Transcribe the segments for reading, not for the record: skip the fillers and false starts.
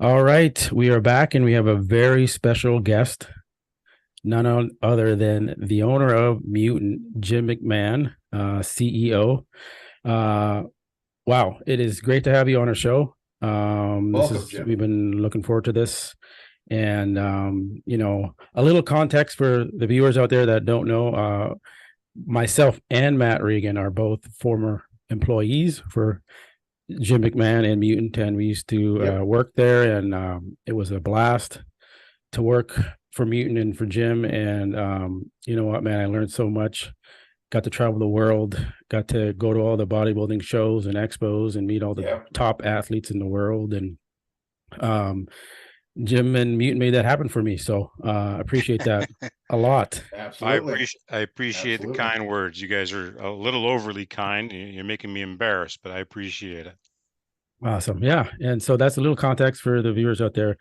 All right, we are back and we have a very special guest, other than the owner of Mutant, Jim McMahon, CEO. Uh, wow, it is great to have you on our show. This Welcome, is Jim. we've been looking forward to this, and a little context for the viewers out there that don't know. Myself and Matt Regan are both former employees for Jim McMahon and Mutant, and we used to Yep. work there, and it was a blast to work for Mutant and for Jim. And you know what, man, I learned so much. Got to travel the world, got to go to all the bodybuilding shows and expos and meet all the Yeah. top athletes in the world. And um, Jim and Mutant made that happen for me. So I appreciate that a lot. Absolutely. I appreciate the Absolutely. kind words. You guys are a little overly kind. You're making me embarrassed, but I appreciate it. Awesome. Yeah. And so that's a little context for the viewers out there,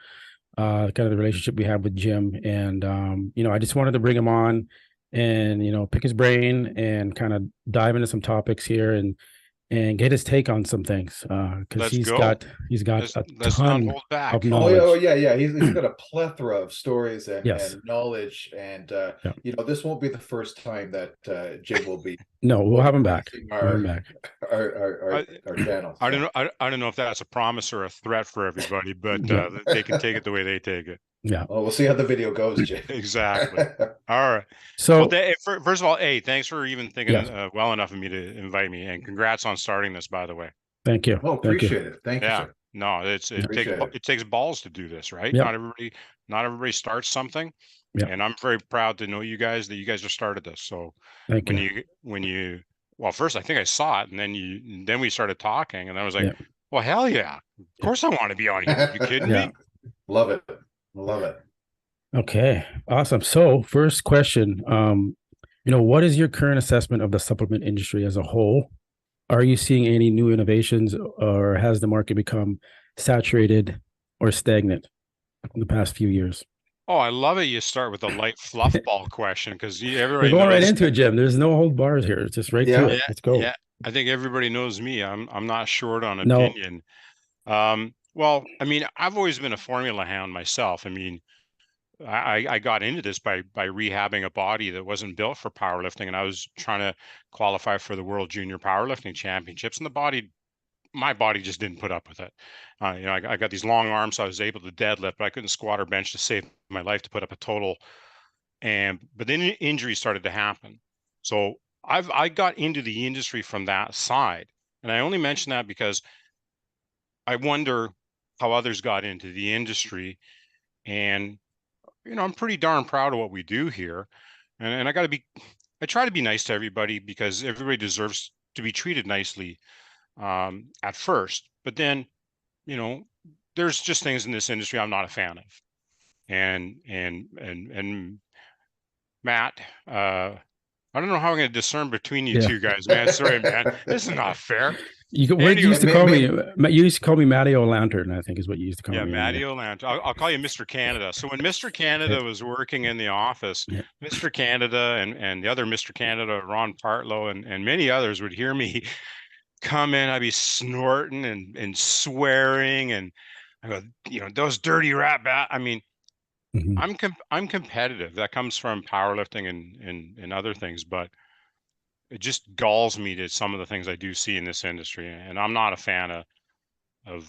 kind of the relationship we have with Jim. And, I just wanted to bring him on and, pick his brain and kind of dive into some topics here and get his take on some things. Cause Let's go. he's got a Let's not ton hold of back. Oh, yeah, oh, knowledge. yeah, yeah. He's got a plethora of stories and Yes. knowledge, and Yeah. this won't be the first time that Jim will be No, we'll have him back. gracing We'll have him back. our I, our channel. I don't So know. I don't know if that's a promise or a threat for everybody, but Yeah. they can take it the way they take it. Yeah. well, we'll see how the video goes, Jim. Exactly. All right. Well, So, first of all, hey, thanks for even thinking yes, well enough of me to invite me, and congrats on starting this, by the way. thank you. Oh, Thank you. appreciate it. Thank you, Yeah. sir. No, Appreciate it. it takes balls to do this, right? Yep. Not everybody starts something, Yep. and I'm very proud to know you guys that you guys have started this. So Thank you. when you well, first I think I saw it, and then we started talking, and I was like, Yep. well, hell yeah, of Yep. course I want to be on here. You kidding Yeah. me? Love it. Love it. Okay, awesome. So, first question, what is your current assessment of the supplement industry as a whole? Are you seeing any new innovations, or has the market become saturated or stagnant in the past few years? Oh, I love it. You start with a light fluff ball question because We're everybody going right knows. into it, Jim. There's no hold bars here. It's just right to Yeah. it. Yeah, Let's go. yeah. I think everybody knows me. I'm not short on No. opinion. Well, I mean, I've always been a formula hound myself. I mean, I got into this by rehabbing a body that wasn't built for powerlifting, and I was trying to qualify for the World Junior Powerlifting Championships, and my body just didn't put up with it. I got these long arms, so I was able to deadlift, but I couldn't squat or bench to save my life to put up a total. But then injuries started to happen. So I got into the industry from that side, and I only mention that because I wonder how others got into the industry. And I'm pretty darn proud of what we do here. And I try to be nice to everybody because everybody deserves to be treated nicely at first. But then, you know, there's just things in this industry I'm not a fan of. And Matt, I don't know how I'm going to discern between you Yeah. two guys, man. Sorry, man. This is not fair. What did you Anyway, used to call me? You used to call me Matty O'Lantern, I think is what you used to call yeah, me. Matty O'Lantern. I'll call you Mr. Canada. So when Mr. Okay. Canada was working in the office, Yeah. Mr. Canada and the other Mr. Canada, Ron Partlow, and many others would hear me come in. I'd be snorting and swearing, and I go, those dirty rat bat. I mean, Mhm. I'm competitive. That comes from powerlifting and other things, but it just galls me to some of the things I do see in this industry, and I'm not a fan of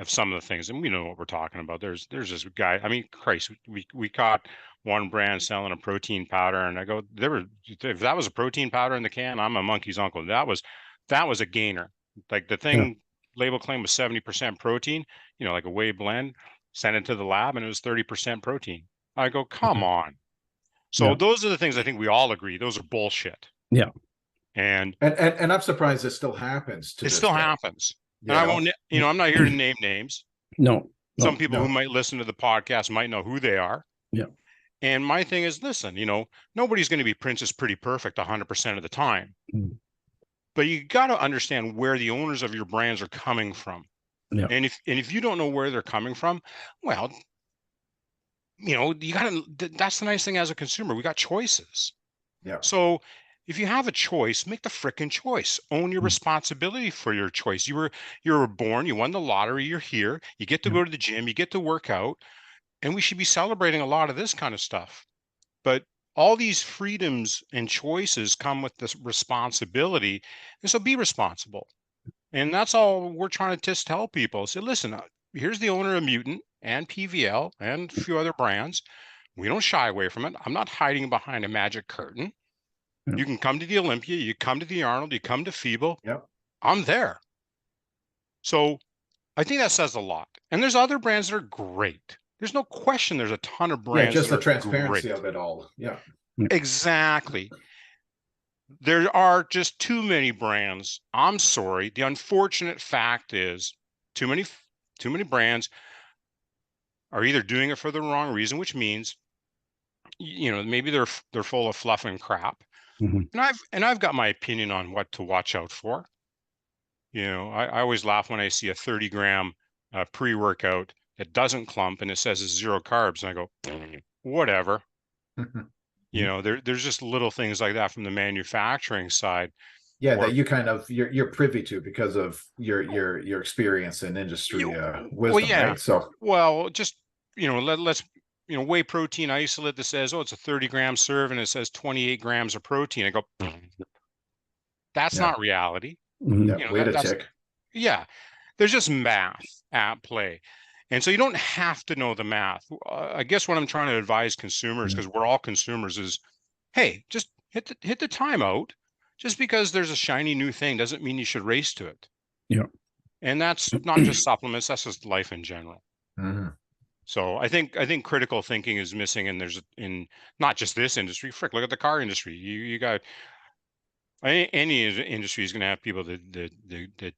some of the things, and we know what we're talking about. There's this guy. I mean, Christ, we caught one brand selling a protein powder, and I go, if that was a protein powder in the can, I'm a monkey's uncle. That was a gainer. Like the Yeah. thing label claim was 70% protein, like a whey blend. Sent it to the lab, and it was 30% protein. I go, come Okay. on. So Yeah. those are the things I think we all agree. Those are bullshit. Yeah. And And I'm surprised this still happens to it this still day. happens. You And I know? won't, I'm not here to name names. No. Some No. people who No. might listen to the podcast might know who they are. Yeah. And my thing is, listen, nobody's going to be Princess Pretty Perfect 100% of the time. Mm. But you got to understand where the owners of your brands are coming from. Yeah. And if you don't know where they're coming from, well, you got to, that's the nice thing as a consumer. We got choices. Yeah. So, if you have a choice, make the frickin' choice. Own your responsibility for your choice. You were born, you won the lottery, you're here, you get to go to the gym, you get to work out, and we should be celebrating a lot of this kind of stuff. But all these freedoms and choices come with this responsibility. And so be responsible. And that's all we're trying to just tell people. Say, listen, here's the owner of Mutant and PVL and a few other brands. We don't shy away from it. I'm not hiding behind a magic curtain. Yeah. You can come to the Olympia, you come to the Arnold, you come to Feeble. Yep. I'm there. So I think that says a lot. And there's other brands that are great. There's no question there's a ton of brands. Yeah, just that the transparency great. of it all. Yeah. Exactly. There are just too many brands. I'm sorry. The unfortunate fact is too many brands are either doing it for the wrong reason, which means, you know, maybe they're full of fluff and crap. Mm-hmm. And I've got my opinion on what to watch out for. You know, I always laugh when I see a 30-gram pre-workout that doesn't clump and it says it's 0 carbs, and I go, whatever. You know, there's just little things like that from the manufacturing side. Yeah, that you kind of you're privy to because of your experience in industry wisdom, yeah. right? So just, you know, let's you know, whey protein isolate that says, oh, it's a 30-gram serve and it says 28 grams of protein. I go, that's not reality. Yeah, You know, wait a tick. Yeah, there's just math at play. And so you don't have to know the math. I guess what I'm trying to advise consumers, because we're all consumers, is, hey, just hit the timeout. Just because there's a shiny new thing doesn't mean you should race to it. Yeah. And that's not just supplements, that's just life in general. Mm-hmm. So I think critical thinking is missing, and there's in not just this industry. Frick, look at the car industry. You got any industry is going to have people that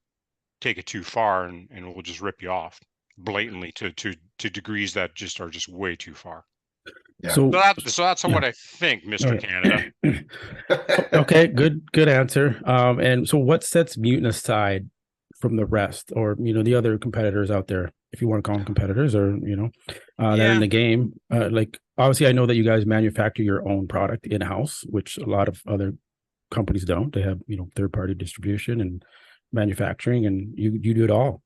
take it too far and will just rip you off blatantly to degrees that just are just way too far. Yeah. So that's what I think, Mr. Canada. Okay, good answer. And so what sets Mutant aside from the rest, or, you know, the other competitors out there, if you want to call them competitors, or, you know, that are in the game? Like, obviously, I know that you guys manufacture your own product in-house, which a lot of other companies don't. They have, you know, third-party distribution and manufacturing, and you do it all.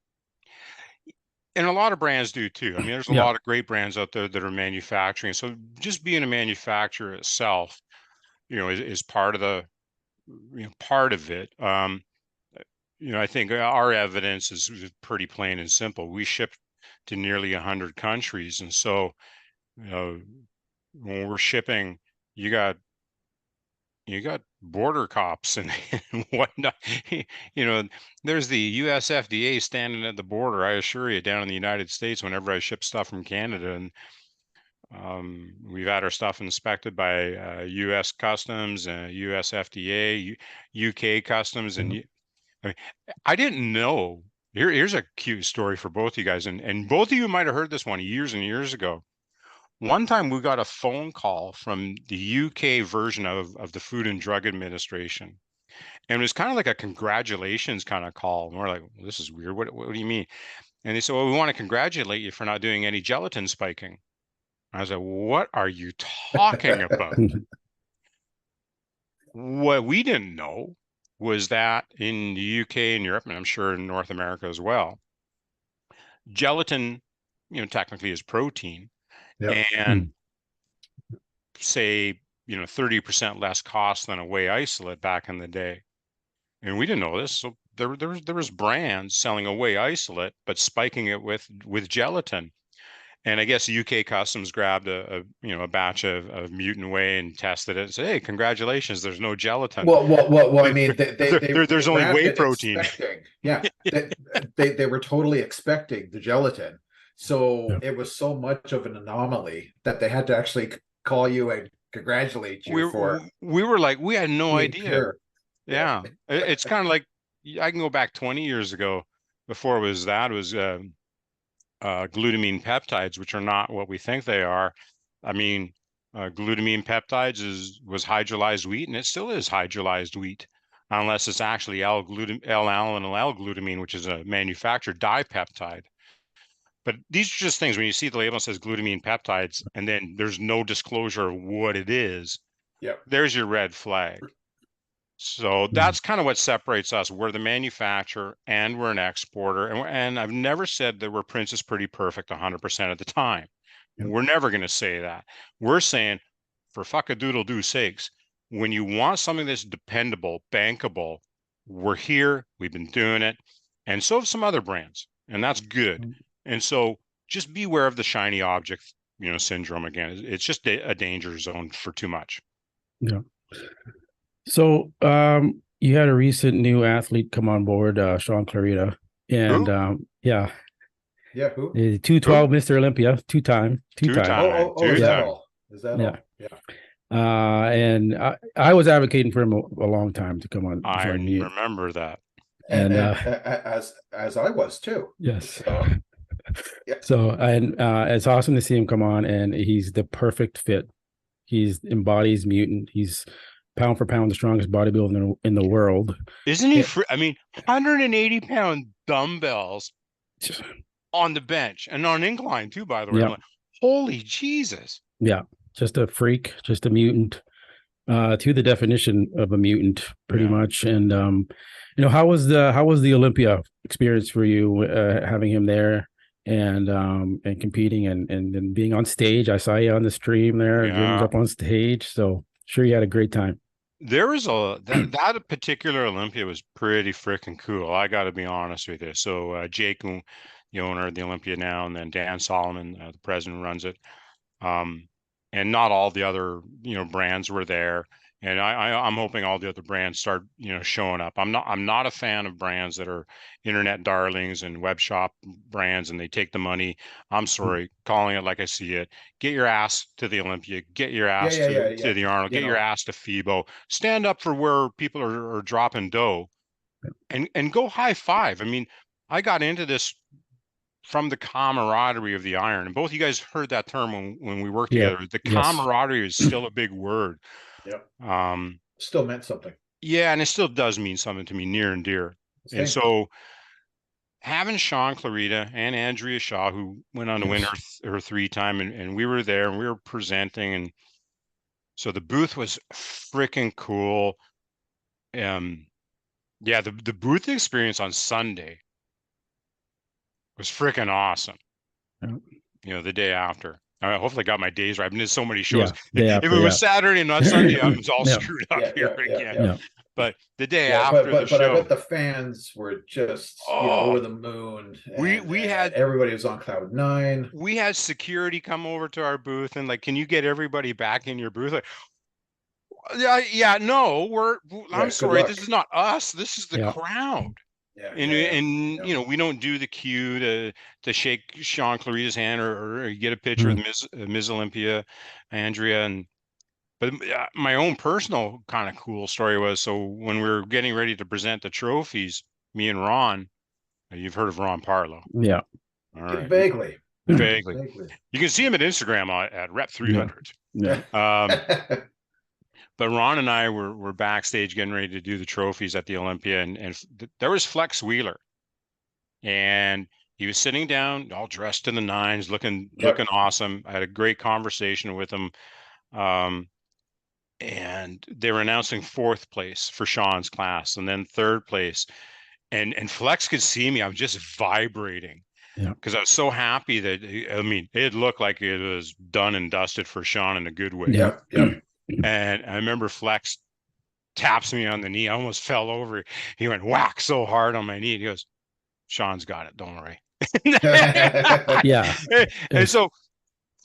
And a lot of brands do too. I mean, there's a lot of great brands out there that are manufacturing. So just being a manufacturer itself, you know, is part of the, you know, part of it. You know, I think our evidence is pretty plain and simple. We ship to nearly 100 countries, and so, you know, when we're shipping, you got border cops and whatnot. You know, there's the US FDA standing at the border, I assure you, down in the United States whenever I ship stuff from Canada. And we've had our stuff inspected by US Customs, US FDA, UK Customs. And I mean, I didn't know. Here's a cute story for both you guys. And both of you might have heard this one years and years ago. One time we got a phone call from the UK version of the Food and Drug Administration. And it was kind of like a congratulations kind of call. And we're like, well, this is weird. What do you mean? And they said, well, we want to congratulate you for not doing any gelatin spiking. I was like, what are you talking about? What we didn't know was that in the UK and Europe, and I'm sure in North America as well, gelatin, you know, technically is protein. And say, you know, 30% less cost than a whey isolate back in the day. And we didn't know this. So there was brands selling a whey isolate, but spiking it with gelatin. And I guess UK Customs grabbed a batch of mutant whey and tested it and said, hey, congratulations, there's no gelatin. Well, I mean, there's only whey protein. Yeah, they were totally expecting the gelatin. So it was so much of an anomaly that they had to actually call you and congratulate you for. We were like, we had no idea. Pure. Yeah. It's kind of like, I can go back 20 years ago before it was glutamine peptides, which are not what we think they are. I mean, glutamine peptides was hydrolyzed wheat, and it still is hydrolyzed wheat, unless it's actually L-alanine L-glutamine, which is a manufactured dipeptide. But these are just things, when you see the label that says glutamine peptides, and then there's no disclosure of what it is, there's your red flag. So that's kind of what separates us. We're the manufacturer and we're an exporter. And I've never said that we're Princess Pretty Perfect 100% of the time. Yep. We're never going to say that. We're saying, for fuck-a-doodle-doo sakes, when you want something that's dependable, bankable, we're here. We've been doing it. And so have some other brands. And that's good. And so just beware of the shiny object, syndrome again. It's just a danger zone for too much. Yeah. So, you had a recent new athlete come on board, Sean Clarita, and Yeah, who? 212 Mr. Olympia, two-time. Oh, is that all? Is that all? Yeah. And I was advocating for him a long time to come on. I remember that. And as I was too. Yes. Yeah. So, and it's awesome to see him come on, and he's the perfect fit. He's embodies mutant. He's pound for pound the strongest bodybuilder in the world. Isn't he? 180-pound dumbbells on the bench and on incline too, by the way. Yeah. I'm like, holy Jesus. Yeah. Just a freak, just a mutant, to the definition of a mutant, pretty much. And how was the Olympia experience for you, having him there and competing and being on stage? I saw you on the stream there, Jim's up on stage, so sure you had a great time. There was that particular Olympia was pretty freaking cool. I got to be honest with you. So Jake, the owner of the Olympia now, and then Dan Solomon, the president, runs it. And not all the other brands were there, and I'm hoping all the other brands start showing up. I'm not a fan of brands that are internet darlings and web shop brands and they take the money. I'm sorry, calling it like I see it. Get your ass to the Olympia, get your ass to the Arnold, get your ass to FIBO, stand up for where people are dropping dough, and go high five. I mean, I got into this from the camaraderie of the iron, and both you guys heard that term when we worked together. The camaraderie is still a big word. Yep. Still meant something. Yeah, and it still does mean something to me, near and dear. Same. And so having Sean Clarita and Andrea Shaw, who went on to win her 3-time, and we were there and we were presenting, and so the booth was freaking cool. The booth experience on Sunday was freaking awesome. The day after. I hopefully got my days right. I've been to so many shows. If it was Saturday and not Sunday, I was all screwed up here again. Yeah. But the day after the show, I bet the fans were just over the moon. We had everybody was on cloud 9. We had security come over to our booth and like, can you get everybody back in your booth? Like, no, I'm sorry, this is not us. This is the crowd. We don't do the cue to shake Sean Clarita's hand or get a picture with Ms. Olympia, Andrea. But my own personal kind of cool story was, so when we were getting ready to present the trophies, me and Ron, you've heard of Ron Parlow. Yeah. All right. Vaguely. You can see him at Instagram at Rep 300. Yeah. But Ron and I were backstage getting ready to do the trophies at the Olympia, and there was Flex Wheeler, and he was sitting down, all dressed to the nines, looking awesome. I had a great conversation with him, and they were announcing 4th place for Sean's class, and then 3rd place, and Flex could see me. I was just vibrating because I was so happy that it looked like it was done and dusted for Sean in a good way. Yeah. And I remember Flex taps me on the knee. I almost fell over. He went whack so hard on my knee. He goes, Sean's got it. Don't worry. And so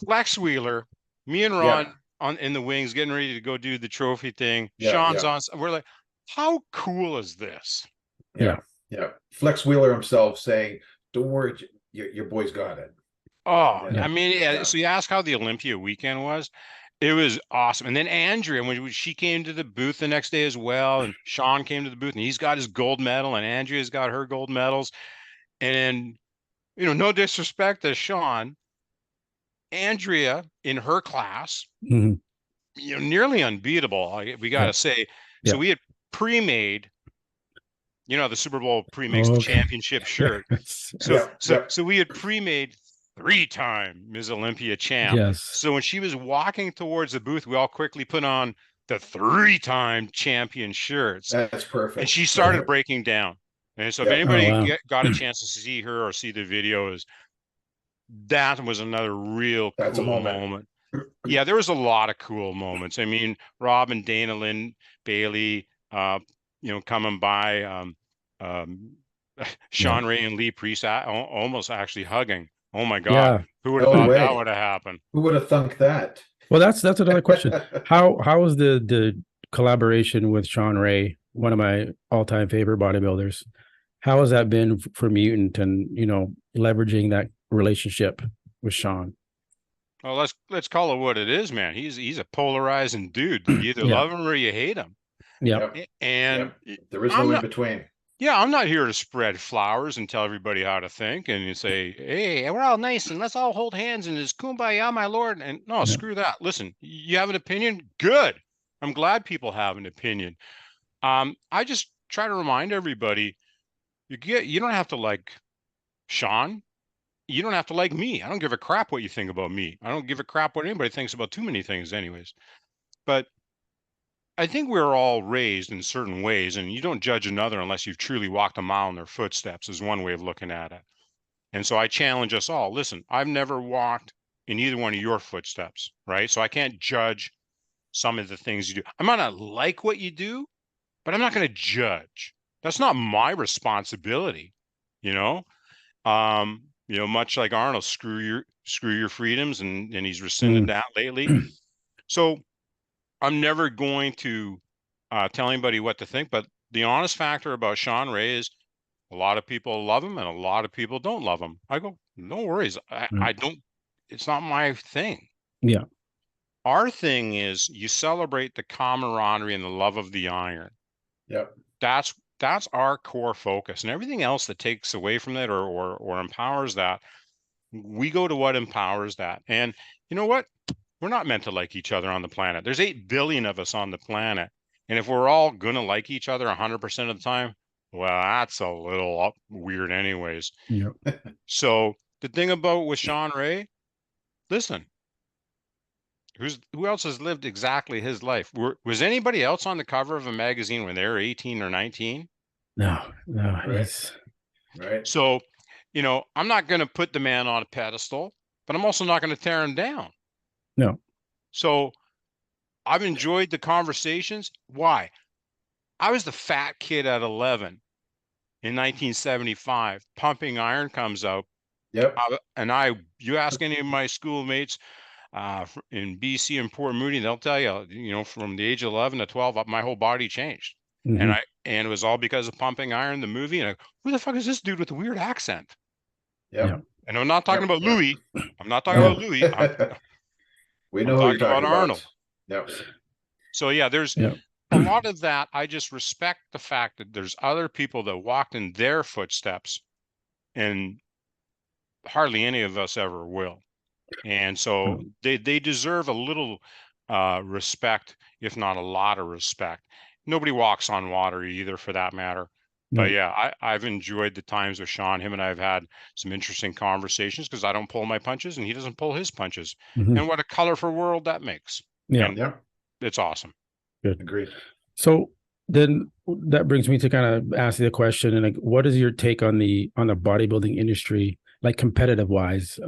Flex Wheeler, me and Ron in the wings, getting ready to go do the trophy thing. Sean's on. We're like, how cool is this? Yeah. Flex Wheeler himself saying, don't worry, your boy's got it. So you ask how the Olympia weekend was. It was awesome. And then Andrea, when she came to the booth the next day as well, and Sean came to the booth and he's got his gold medal and Andrea's got her gold medals. And, no disrespect to Sean, Andrea in her class, nearly unbeatable, we got to say. So we had pre-made, the Super Bowl pre-makes the championship shirt. So we had pre-made 3-time Ms. Olympia champ. Yes. So when she was walking towards the booth, we all quickly put on the 3-time champion shirts. That's perfect. And she started breaking down. And so if anybody got a chance to see her or see the videos, that was another real cool moment. Yeah, there was a lot of cool moments. I mean, Rob and Dana Lynn Bailey, coming by, Sean Ray and Lee Priest almost actually hugging. Oh my God. Yeah. Who would have thought that would have happened? Who would have thunk that? Well, that's another question. How was the collaboration with Sean Ray, one of my all-time favorite bodybuilders? How has that been for Mutant and, leveraging that relationship with Sean? Well, let's call it what it is, man. He's a polarizing dude. You either love him or you hate him. Yeah. And there is no in between. Yeah, I'm not here to spread flowers and tell everybody how to think and you say, hey, we're all nice and let's all hold hands and it's kumbaya, my lord. And no, screw that. Listen, you have an opinion? Good. I'm glad people have an opinion. I just try to remind everybody, you don't have to like Sean. You don't have to like me. I don't give a crap what you think about me. I don't give a crap what anybody thinks about too many things anyways. But I think we're all raised in certain ways, and you don't judge another unless you've truly walked a mile in their footsteps is one way of looking at it. And so I challenge us all. Listen, I've never walked in either one of your footsteps, right? So I can't judge some of the things you do. I might not like what you do, but I'm not going to judge. That's not my responsibility, much like Arnold, screw your freedoms, and he's rescinded that lately. So I'm never going to tell anybody what to think, but the honest factor about Sean Ray is a lot of people love him and a lot of people don't love him. I go, no worries. I don't, it's not my thing. Yeah. Our thing is you celebrate the camaraderie and the love of the iron. Yep. That's our core focus, and everything else that takes away from that or empowers that, we go to what empowers that. And you know what? We're not meant to like each other on the planet. There's 8 billion of us on the planet. And if we're all going to like each other 100% of the time, well, that's a little weird anyways. Yep. So the thing about with Sean Ray, listen, who else has lived exactly his life? Was anybody else on the cover of a magazine when they were 18 or 19? No. Right. So, I'm not going to put the man on a pedestal, but I'm also not going to tear him down. No. So I've enjoyed the conversations. Why? I was the fat kid at 11 in 1975. Pumping Iron comes out. Yep. You ask any of my schoolmates in BC and Port Moody, they'll tell you, from the age of 11 to 12, my whole body changed. And it was all because of Pumping Iron, the movie. And who the fuck is this dude with the weird accent? Yeah. And I'm not talking about Louis. I'm not talking about Louis. We know who you're talking about. Arnold. Yep. So yeah, there's a lot of that. I just respect the fact that there's other people that walked in their footsteps, and hardly any of us ever will. And so they deserve a little respect, if not a lot of respect. Nobody walks on water either, for that matter. But yeah, I've enjoyed the times with Sean. Him and I have had some interesting conversations because I don't pull my punches and he doesn't pull his punches. And what a colorful world that makes. Yeah. And it's awesome. Good. Agreed. So then that brings me to kind of ask you the question, and what is your take on the bodybuilding industry, like competitive wise,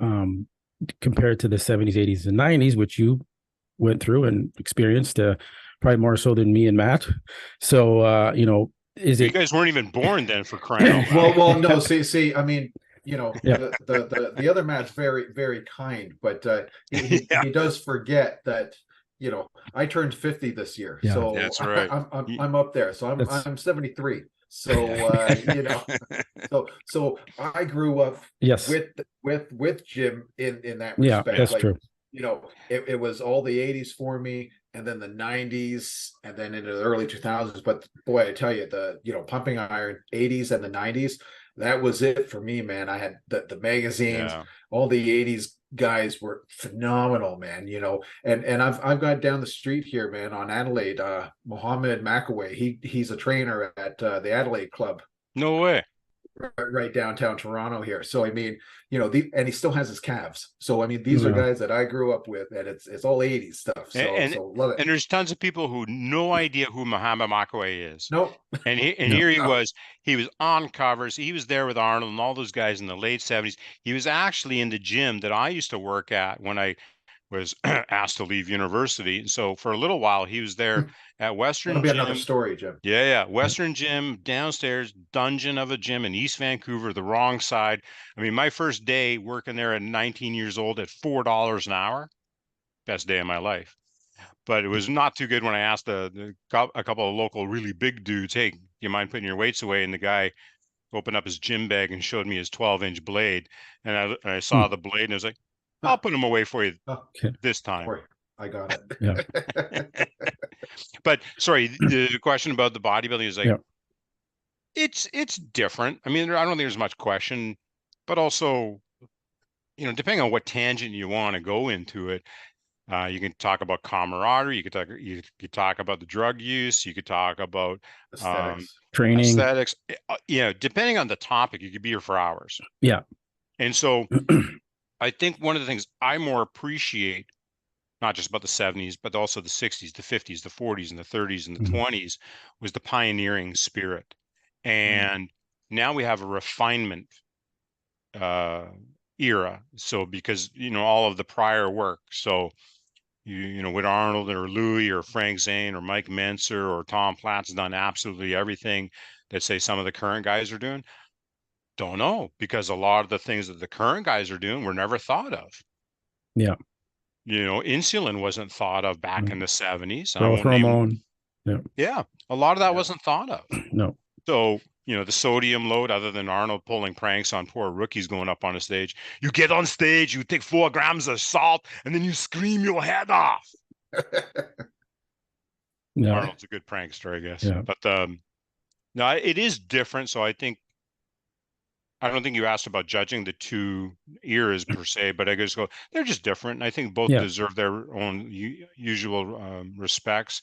compared to the 70s, 80s, and 90s, which you went through and experienced, probably more so than me and Matt. So, you guys weren't even born then, for crying out loud. well, no, see, I mean, the other Matt's very, very kind, but he does forget that, I turned 50 this year. Yeah. So that's right. I'm up there. So I'm 73. So so I grew up with Jim in that respect. Yeah, that's true. It was all the 80s for me, and then the 90s, and then into the early 2000s. But boy, I tell you, the Pumping Iron 80s and the 90s, that was it for me, man. I had the magazines, all the 80s guys were phenomenal, man. And I've got down the street here, man, on Adelaide, Mohammed McAway. He's a trainer at the Adelaide Club. No way. right downtown Toronto here. So I mean, you know, and he still has his calves. So I mean, these are Yeah. guys that I grew up with, and it's all 80s stuff. And So love it. and there's tons of people who no idea who Muhammad Makawe is. Nope. And No. here he was on covers. He was there with Arnold and all those guys in the late 70s. He was actually in the gym that I used to work at when I was asked to leave university. And so for a little while, he was there at That'll Western be another Gym. story, Jim. Yeah. Western Gym downstairs, dungeon of a gym in East Vancouver, the wrong side. I mean, my first day working there at 19 years old at $4 an hour, best day of my life. But it was not too good when I asked a couple of local really big dudes, hey, do you mind putting your weights away? And the guy opened up his gym bag and showed me his 12-inch blade. And I saw the blade and I was like, I'll put them away for you this time. Sorry, I got it. Yeah. But sorry, the question about the bodybuilding is like, Yeah. it's different. I mean, I don't think there's much question, but also, you know, depending on what tangent you want to go into it, you can talk about camaraderie. You could talk about the drug use. You could talk about Aesthetics. Training. aesthetics. Yeah, depending on the topic, you could be here for hours. Yeah. And so I think one of the things I more appreciate, not just about the 70s, but also the 60s, the 50s, the 40s, and the 30s, and the 20s, was the pioneering spirit. And now we have a refinement era. So because, you know, all of the prior work. So you know, with Arnold or Louis or Frank Zane or Mike Menser or Tom Platt's done absolutely everything that say some of the current guys are doing. Don't know, because a lot of the things that the current guys are doing were never thought of. Yeah. You know, insulin wasn't thought of back in the 70s. Growth hormone. Yeah. A lot of that wasn't thought of. No. So, you know, the sodium load, other than Arnold pulling pranks on poor rookies going up on a stage, you get on stage, you take 4 grams of salt, and then you scream your head off. No. Arnold's a good prankster, I guess. Yeah. But no, it is different. So I don't think you asked about judging the two eras per se, but I just go, they're just different. And I think both deserve their own usual respects.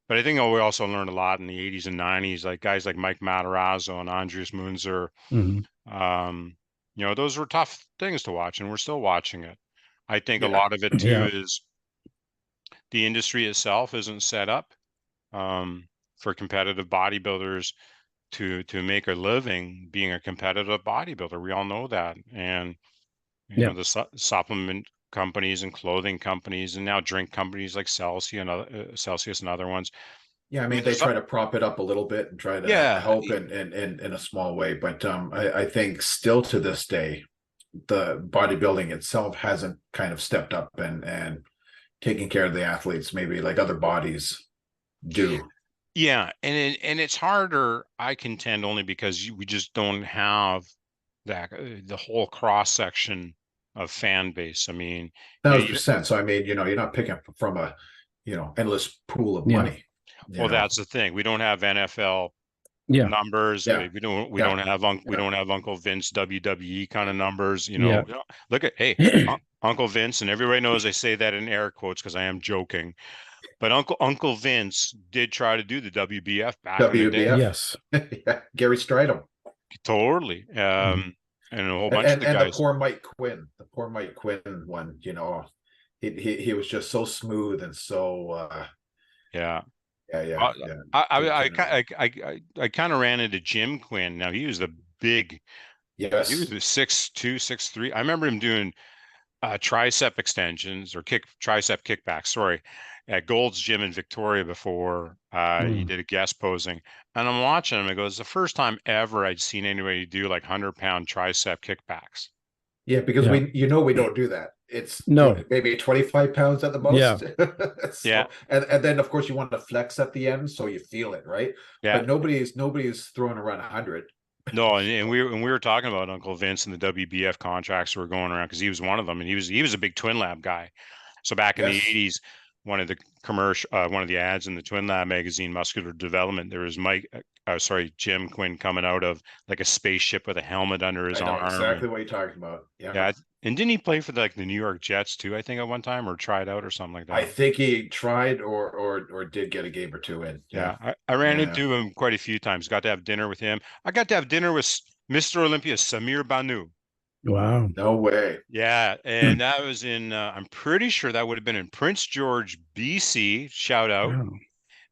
But I think we also learned a lot in the 80s and 90s, like guys like Mike Matarazzo and Andreas Munzer. You know, those were tough things to watch, and we're still watching it. I think a lot of it too is the industry itself isn't set up for competitive bodybuilders to make a living being a competitive bodybuilder. We all know that. And you know, the supplement companies and clothing companies and now drink companies like Celsius and other ones. Yeah, I mean, they try to prop it up a little bit and try to help in a small way, but I think still to this day, the bodybuilding itself hasn't kind of stepped up and taking care of the athletes maybe like other bodies do. Yeah, and it's harder, I contend, only because we just don't have that the whole cross section of fan base. I mean, 1,000%. So I mean, you know, you're not picking from a, you know, endless pool of money. Well, that's the thing. We don't have NFL numbers. We don't have Uncle Vince WWE kind of numbers. You know, look at Uncle Vince, and everybody knows I say that in air quotes because I am joking. But Uncle Vince did try to do the WBF back in the day. Yes. Gary Stridham. Totally. And a whole bunch of the guys. And the poor Mike Quinn one, you know, he was just so smooth and so I kind of ran into Jim Quinn. Now he was the big, he was the 6'2", 6'3". I remember him doing tricep extensions or tricep kickbacks. Sorry, at Gold's Gym in Victoria before he did a guest posing, and I'm watching him. I go, it's the first time ever I'd seen anybody do like 100-pound tricep kickbacks. Yeah, because we don't do that. It's maybe 25 pounds at the most. And then of course you want to flex at the end so you feel it, right? But nobody's throwing around 100. No, and we were talking about Uncle Vince and the WBF contracts were going around because he was one of them, and he was a big Twin Lab guy. So back in the 80s, one of the ads in the Twin Lab magazine, Muscular Development, there was Jim Quinn coming out of like a spaceship with a helmet under his arm. Exactly what you're talking about. Yeah. And didn't he play for the New York Jets too, I think, at one time, or tried out or something like that? I think he tried or did get a game or two in. I ran into him quite a few times. Got to have dinner with him. I got to have dinner with Mr. Olympia, Samir Banu. Wow. No way. Yeah, and that was in, I'm pretty sure that would have been in Prince George, BC. Shout out. Wow.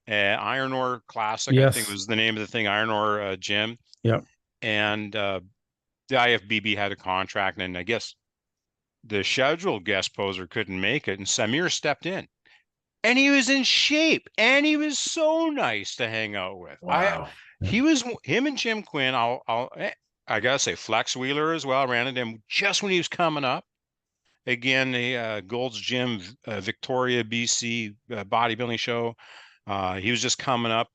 Iron Ore Classic, I think Yes. was the name of the thing, Iron Ore Gym. Yep. And the IFBB had a contract, and I guess the scheduled guest poser couldn't make it, and Samir stepped in. And he was in shape, and he was so nice to hang out with. Wow. He was, him and Jim Quinn, I gotta say, Flex Wheeler as well, ran into him just when he was coming up. Again, the Gold's Gym, Victoria, BC bodybuilding show. He was just coming up.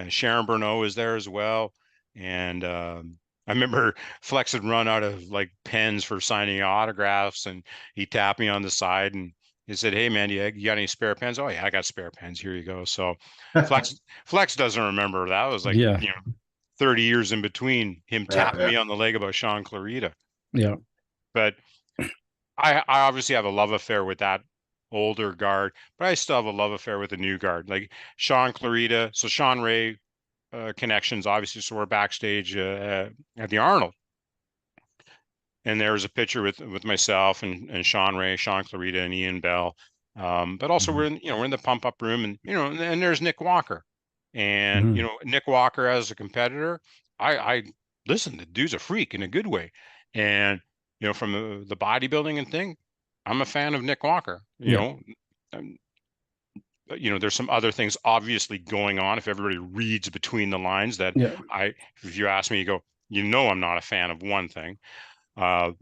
Sharon Burnett was there as well. And I remember Flex had run out of like pens for signing autographs, and he tapped me on the side and he said, "Hey man, you got any spare pens?" "Oh yeah, I got spare pens. Here you go." So Flex doesn't remember that. It was like, Yeah. 30 years in between him tapping Yeah. me on the leg about Sean Clarita. Yeah. But I obviously have a love affair with that older guard, but I still have a love affair with the new guard, like Sean Clarita. So Sean Ray connections, obviously. So we're backstage at the Arnold, and there's a picture with myself and Sean Ray, Sean Clarita, and Ian Bell. But also we're in the pump up room, and and there's Nick Walker, and Nick Walker as a competitor. I listen, the dude's a freak in a good way, and from the bodybuilding and thing, I'm a fan of Nick Walker. There's some other things obviously going on. If everybody reads between the lines, that if you ask me, you go, I'm not a fan of one thing, but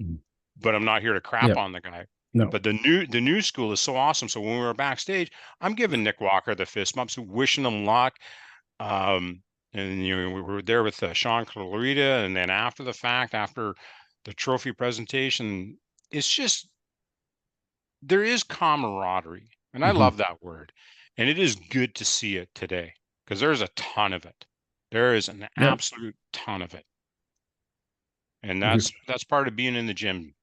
I'm not here to crap on the guy. No. But the new school is so awesome. So when we were backstage, I'm giving Nick Walker the fist bumps, wishing him luck. And we were there with Sean Clarita, and then after the fact, after the trophy presentation, it's just, there is camaraderie, and I love that word, and it is good to see it today, because there's a ton of it. There is an absolute ton of it, and that's part of being in the gym.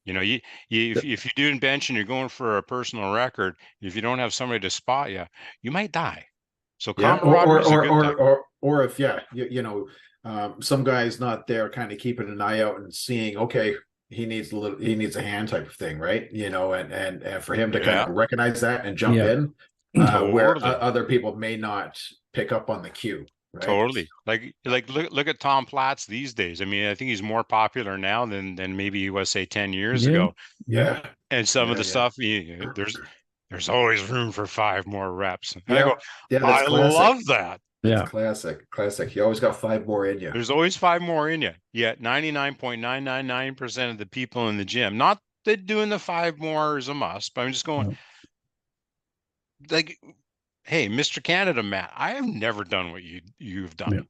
If you're doing bench and you're going for a personal record, if you don't have somebody to spot you, you might die. So camaraderie is a good thing. Or if some guy's not there, kind of keeping an eye out and seeing, okay, he needs a hand type of thing, right? And for him to kind of recognize that and jump in, where other people may not pick up on the cue. Right? Totally. Like look at Tom Platz these days. I mean, I think he's more popular now than maybe he was, say, 10 years ago. Yeah. And some of the stuff, there's always room for 5 more reps. And I go, that's I classic. love that. That's classic. You always got 5 more in you. There's always 5 more in you. Yet 99.999% of the people in the gym, not that doing the 5 more is a must, but I'm just going, like, hey, Mr. Canada, Matt, I have never done what you've done. Yeah.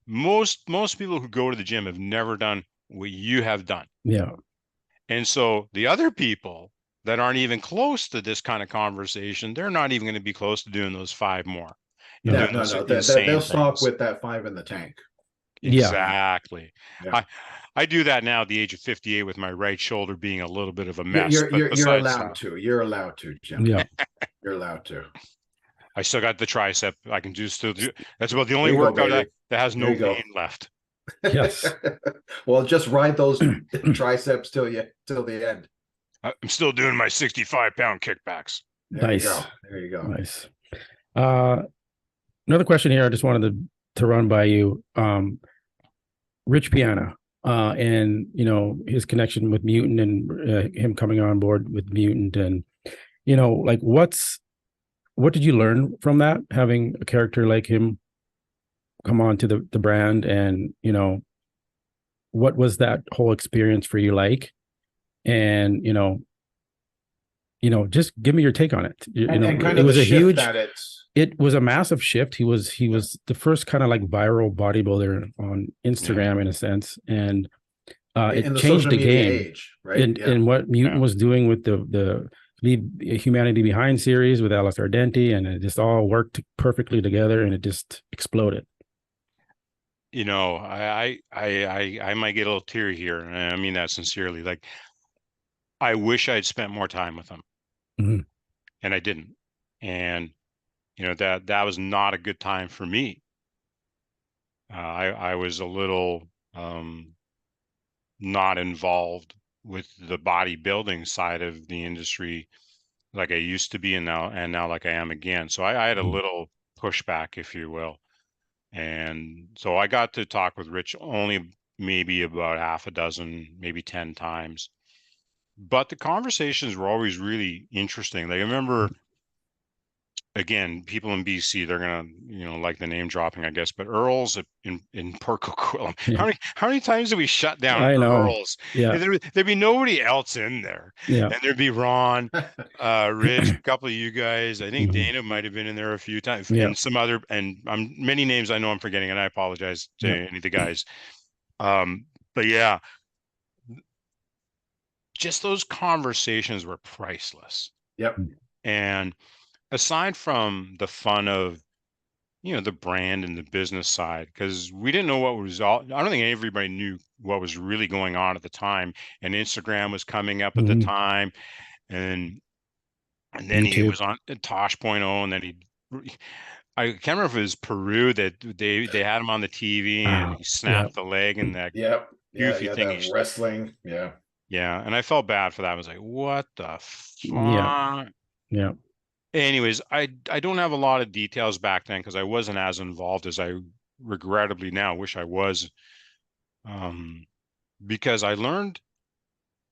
Most people who go to the gym have never done what you have done. Yeah. And so the other people that aren't even close to this kind of conversation, they're not even going to be close to doing those 5 more. No. They'll stop with that 5 in the tank. Exactly. Yeah. I do that now at the age of 58 with my right shoulder being a little bit of a mess. You're allowed to. You're allowed to, Jim. Yeah. You're allowed to. I still got the tricep. I can still do. That's about the only workout that has no pain left. Yes. Well, just ride those triceps till the end. I'm still doing my 65-pound kickbacks. There you go. Nice. Another question here. I just wanted to run by you. Rich Piana, and his connection with Mutant, and him coming on board with Mutant, and like what did you learn from that, having a character like him come on to the brand, and what was that whole experience for you like? And just give me your take on it. It was a huge, it was a massive shift. He was the first kind of like viral bodybuilder on Instagram in a sense, and it changed the game age, right? And what Mutant was doing with the Leave Humanity Behind series with Alice Ardenti, and it just all worked perfectly together, and it just exploded. I might get a little teary here, and I mean that sincerely. Like, I wish I'd spent more time with him, and I didn't. And that was not a good time for me. I was a little not involved with the bodybuilding side of the industry like I used to be, and now like I am again. So I had a little pushback, if you will. And so I got to talk with Rich only maybe about half a dozen, maybe 10 times. But the conversations were always really interesting. Like I remember, again, people in BC, they're gonna, like the name dropping, I guess. But Earl's in Port Coquitlam. Yeah. How many times did we shut down I know. Earl's? Yeah. And there'd be nobody else in there. Yeah. And there'd be Ron, Rich, a couple of you guys. I think Mhm. Dana might have been in there a few times, Yeah. and some other, and many names I know I'm forgetting, and I apologize to Yeah. any of the guys. But yeah, just those conversations were priceless. Yep. And aside from the fun of, the brand and the business side, because we didn't know what was all, I don't think everybody knew what was really going on at the time. And Instagram was coming up at the Mhm. time. And then he YouTube. was on Tosh.0, and then I can't remember if it was Peru that they had him on the TV and he Yeah. snapped the leg and that Yep. Yeah. goofy Yeah. thing. That wrestling. Yeah. Yeah. And I felt bad for that. I was like, what the Yeah. fuck? Yeah. Anyways, I don't have a lot of details back then because I wasn't as involved as I regrettably now wish I was. Because I learned,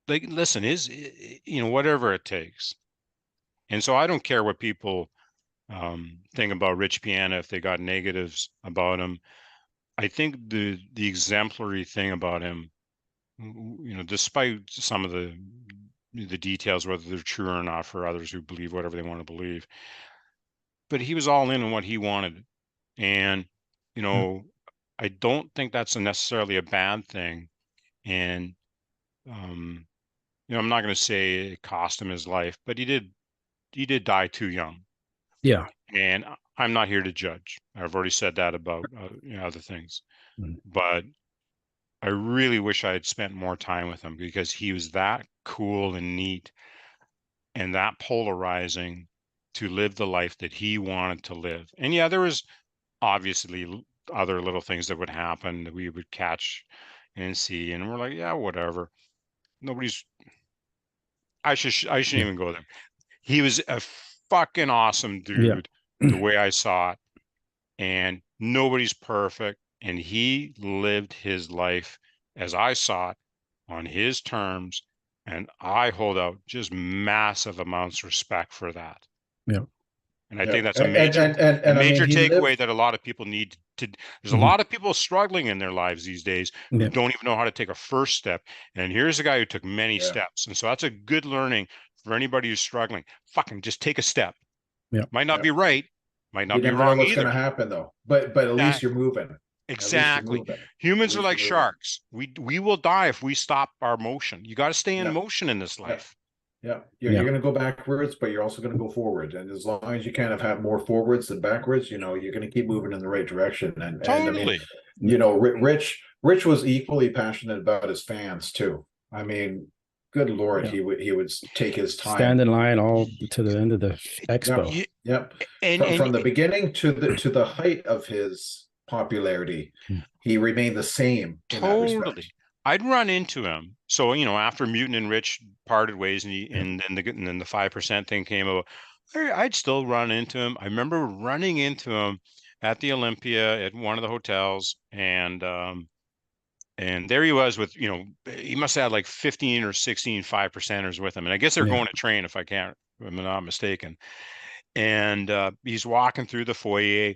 like, listen, whatever it takes. And so I don't care what people think about Rich Piana if they got negatives about him. I think the exemplary thing about him, despite some of the details, whether they're true or not for others who believe whatever they want to believe, but he was all in on what he wanted. And, you Yeah. know, I don't think that's necessarily a bad thing. And, I'm not going to say it cost him his life, but he did die too young. Yeah. And I'm not here to judge. I've already said that about other things, Mhm. but I really wish I had spent more time with him because he was that cool and neat and that polarizing to live the life that he wanted to live. And yeah, there was obviously other little things that would happen that we would catch and see, and we're like, yeah, whatever. Nobody's. I shouldn't Yeah. even go there. He was a fucking awesome Yeah. dude, the way I saw it, and nobody's perfect, and he lived his life as I saw it on his terms, and I hold out just massive amounts of respect for that. Yeah. And I think Yep. that's a And I mean, major he takeaway lived. that a lot of people need to. There's a Mhm. lot of people struggling in their lives these days who Yeah. don't even know how to take a first step. And here's a guy who took many Yeah. steps. And so that's a good learning for anybody who's struggling. Fucking just take a step. Yeah. Might not Yeah. be right, might You not be never know wrong what's going either. to happen, though. But at least That you're moving. At least you're exactly. moving. At Humans are least like you're moving. sharks. We will die if we stop our motion. You got to stay in Yeah. motion in this Yeah. life. Yeah. Yeah. You're going to go backwards, but you're also going to go forward. And as long as you kind of have more forwards than backwards, you're going to keep moving in the right direction. And I mean, Totally. Rich was equally passionate about his fans too. I mean, good Lord, Yeah. he would take his time. Stand in line all to the end of the expo. Yep. Yep. And From the beginning to the height of his popularity, he remained the same in that respect. totally. I'd run into him. So, after Mutant and Rich parted ways and then the 5% thing came about, I'd still run into him. I remember running into him at the Olympia at one of the hotels, and there he was with, he must have had like 15 or 16 5%ers with him. And I guess they're Yeah. going to train if I'm not mistaken. And he's walking through the foyer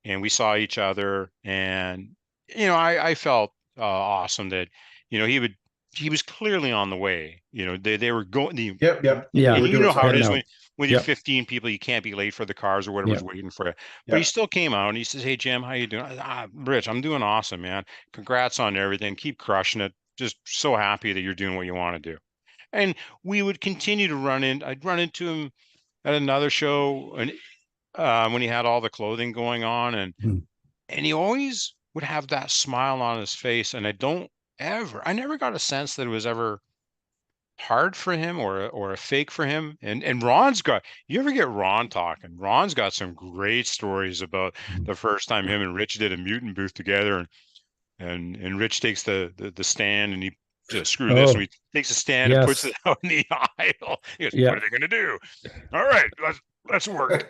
and we saw each other, and I felt awesome that he was clearly on the way. They were going. Yep. Yeah. They were You doing know how it Heading is out. when you're Yep. 15 people, you can't be late for the cars or whatever's Yep. waiting for you. But he Yep. still came out and he says, "Hey Jim, how you doing?" Rich, I'm doing awesome, man. Congrats on everything. Keep crushing it. Just so happy that you're doing what you want to do. And we would continue to run in. I'd run into him at another show, and when he had all the clothing going on, and Mhm. he always would have that smile on his face. And I never got a sense that it was ever hard for him or a fake for him. And you ever get Ron talking? Ron's got some great stories about Mhm. the first time him and Rich did a mutant booth together, and Rich takes the stand, and he just screw this, and he takes a stand and puts it out in the aisle. He goes, what are they going to do? All right, let's work.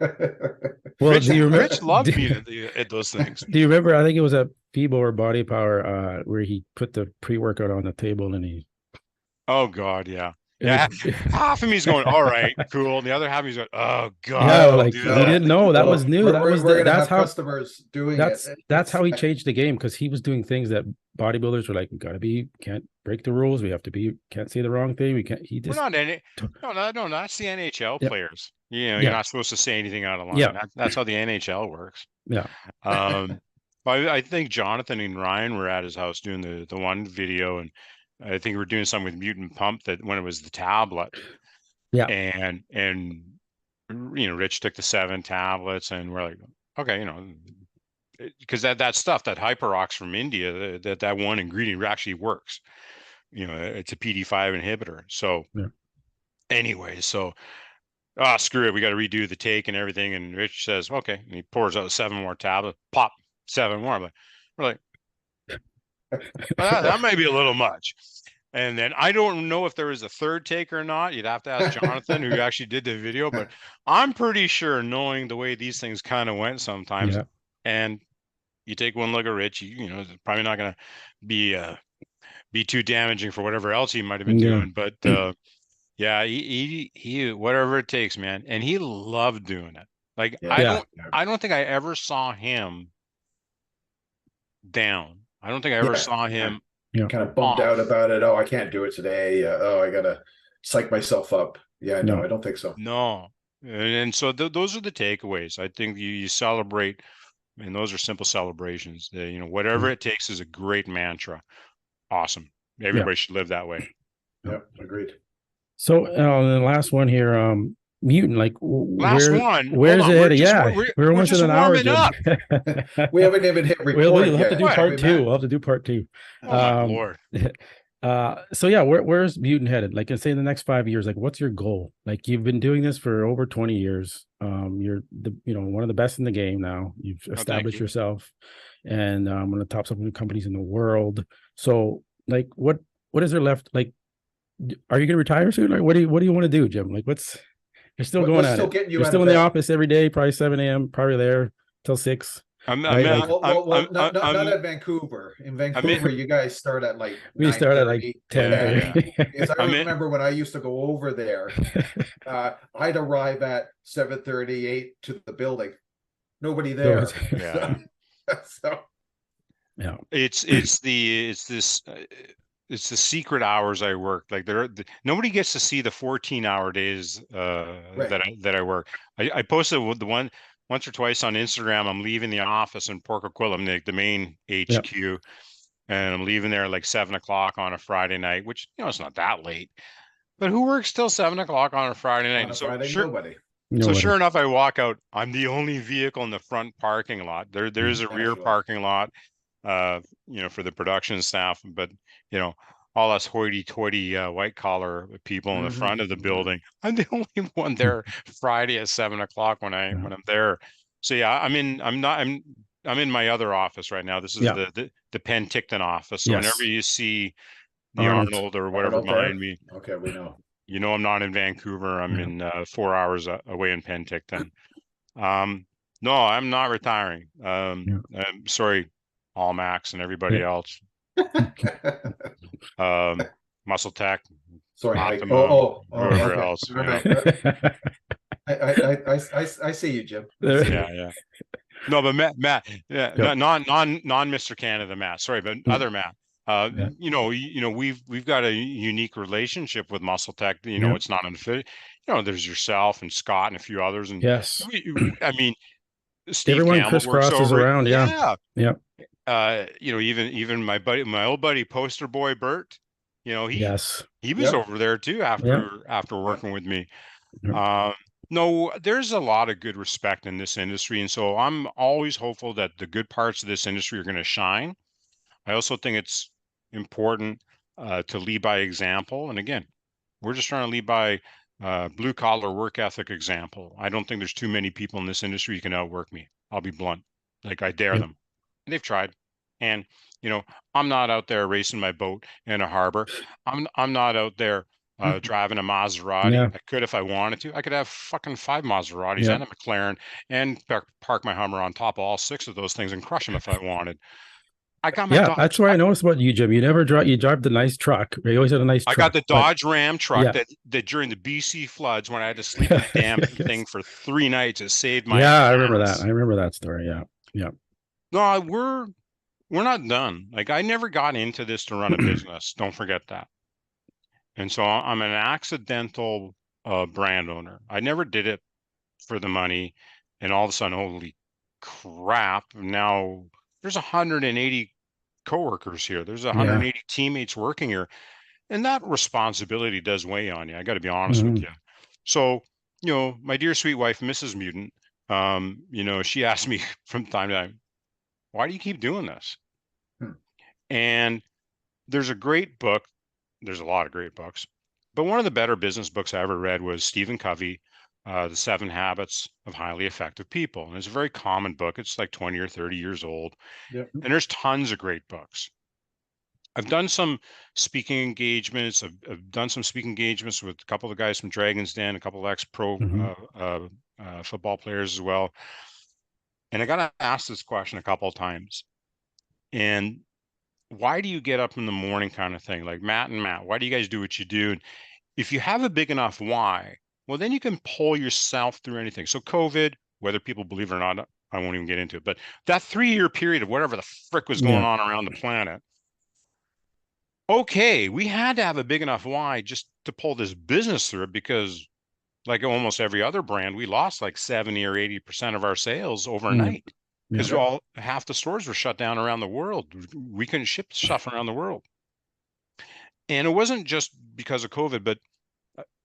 Well, Rich loved me at those things. Do you remember? I think it was at FIBO or Body Power where he put the pre-workout on the table and he. Oh God, yeah. Yeah, half of me's going, all right, cool. And the other half of me's going, oh God, yeah, like he didn't know that was new. That's how customers doing it. That's how he changed the game, because he was doing things that bodybuilders were like, we can't break the rules. We have to can't say the wrong thing. We can't. We're not any. No, that's the NHL players. You know, you're not supposed to say anything out of line. Yeah, that's how the NHL works. Yeah. I think Jonathan and Ryan were at his house doing the one video, and I think we were doing something with Mutant Pump, that when it was the tablet. Yeah. And you know, Rich took the 7 tablets, and we're like, okay, you know, because that stuff, that Hyperox from India, that one ingredient actually works. You know, it's a PD5 inhibitor. So anyway, so screw it, we got to redo the take and everything. And Rich says, okay, and he pours out 7 more tablets, pop 7 more. We're like, well, that might be a little much. And then I don't know if there was a third take or not. You'd have to ask Jonathan, who actually did the video, but I'm pretty sure, knowing the way these things kind of went sometimes, and you take one look at Rich, you know, it's probably not going to be too damaging for whatever else he might have been doing. But yeah, he whatever it takes, man. And he loved doing it. Like, I don't think I ever saw him down. I don't think I ever saw him kind of bummed out about it. Oh, I can't do it today. I gotta psych myself up. Yeah, no, I don't think so. No. And so those are the takeaways. I think you celebrate, and those are simple celebrations. You know, whatever it takes is a great mantra. Awesome. Everybody should live that way. Yep, agreed. So the last one here, Mutant, like where's it headed? Yeah, we're almost at an hour. We haven't even hit record. We'll have to do part 2. We'll have to do part 2. Oh my Lord. So yeah, where's Mutant headed? Like, say in the next 5 years, like, what's your goal? Like, you've been doing this for over 20 years. You're one of the best in the game now. You've established yourself, and one of the top supplement companies in the world. So, like, what is there left? Like, are you gonna retire soon? Like, what do you want to do, Jim? Like, you're still going at it. You're still in the office every day, probably 7 a.m., probably there till 6. Not at Vancouver. In Vancouver, you guys start at like we start at like 10. Because I remember when I used to go over there, I'd arrive at 7:30, 8 to the building. Nobody there. Yeah. It's the secret hours I work. Like, nobody gets to see the 14-hour days that I work. I posted the one once or twice on Instagram. I'm leaving the office in Port Coquitlam, the main HQ, and I'm leaving there at like 7 o'clock on a Friday night, which, you know, it's not that late. But who works till 7 o'clock on a Friday night? Nobody. So sure enough, I walk out. I'm the only vehicle in the front parking lot. There's a rear parking lot, you know, for the production staff, but, you know, all us hoity-toity white collar people in the front of the building. I'm the only one there Friday at 7 o'clock when I'm there. So yeah, I'm in my other office right now. This is the Penticton office. So whenever you see the Arnold or whatever behind me, okay, we know. You know, I'm not in Vancouver. I'm in 4 hours away in Penticton. No, I'm not retiring. I'm sorry, All Max and everybody else. Muscle Tech. Sorry, Optimum, whoever else. I see you, Jim. Yeah. No, but Matt, non Mr. Canada Matt. Sorry, but other Matt. You know, we've got a unique relationship with Muscle Tech. You know, it's not unfit. You know, there's yourself and Scott and a few others, and I mean, Steve everyone Campbell crisscrosses around. Yeah. You know, even my old buddy Poster Boy Bert, you know, he was over there too after working with me. No, there's a lot of good respect in this industry, and so I'm always hopeful that the good parts of this industry are going to shine. I also think it's important to lead by example, and again, we're just trying to lead by blue collar work ethic example. I don't think there's too many people in this industry who can outwork me. I'll be blunt. Like, I dare them. They've tried, And, you know, I'm not out there racing my boat in a harbor. I'm not out there driving a Maserati. Yeah. I could if I wanted to. I could have fucking 5 Maseratis Yeah. and a McLaren and park my Hummer on top of all 6 of those things and crush them if I wanted. I got my Yeah, Dodge. that's what I noticed about you, Jim. You never drive. You drive the nice truck. You always had a nice I truck. got the but Dodge Ram truck yeah, that during the BC floods, when I had to sleep in the damn thing for 3 nights, it saved my yeah, I remember that. ass. I remember that story. Yeah, yeah, No, we're not done. Like, I never got into this to run a business. Don't forget that. And so I'm an accidental brand owner. I never did it for the money. And all of a sudden, holy crap, now there's 180 coworkers here. There's yeah. 180 teammates working here. And that responsibility does weigh on you. I got to be honest with Mhm. you. So, you know, my dear sweet wife, Mrs. Mutant, you know, she asked me from time to time, why do you keep doing this? Hmm. And there's a great book. There's a lot of great books, but one of the better business books I ever read was Stephen Covey, The 7 Habits of Highly Effective People. And it's a very common book. It's like 20 or 30 years old. Yep. And there's tons of great books. I've done some speaking engagements. I've done some speaking engagements with a couple of guys from Dragon's Den, a couple of ex-pro Mhm. football players as well. And I got to ask this question a couple of times. And why do you get up in the morning, kind of thing? Like Matt and Matt, why do you guys do what you do? And if you have a big enough why, well, then you can pull yourself through anything. So COVID, whether people believe it or not, I won't even get into it. But that 3-year period of whatever the frick was going Yeah, on around the planet, okay, we had to have a big enough why just to pull this business through it, because like almost every other brand, we lost like 70 or 80% of our sales yeah, overnight yeah, because half the stores were shut down around the world. We couldn't ship stuff around the world. And it wasn't just because of COVID, but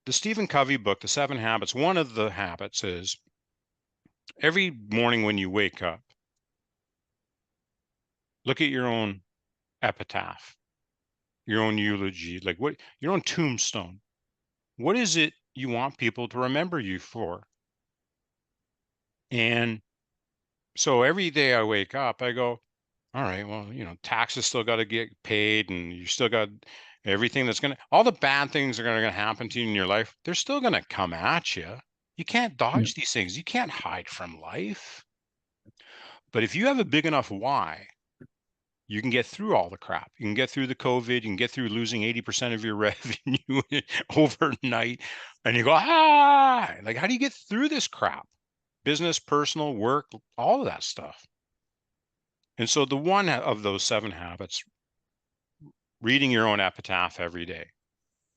the Stephen Covey book, The 7 Habits, one of the habits is every morning when you wake up, look at your own epitaph, your own eulogy, like what your own tombstone. What is it you want people to remember you for? And so every day I wake up, I go, all right, well, you know, taxes still got to get paid, and you still got everything that's all the bad things are going to happen to you in your life. They're still going to come at you. You can't yeah, dodge these things. You can't hide from life. But if you have a big enough why, you can get through all the crap. You can get through the COVID. You can get through losing 80% of your revenue overnight. And you go, like, how do you get through this crap? Business, personal, work, all of that stuff. And so the one of those 7 habits, reading your own epitaph every day.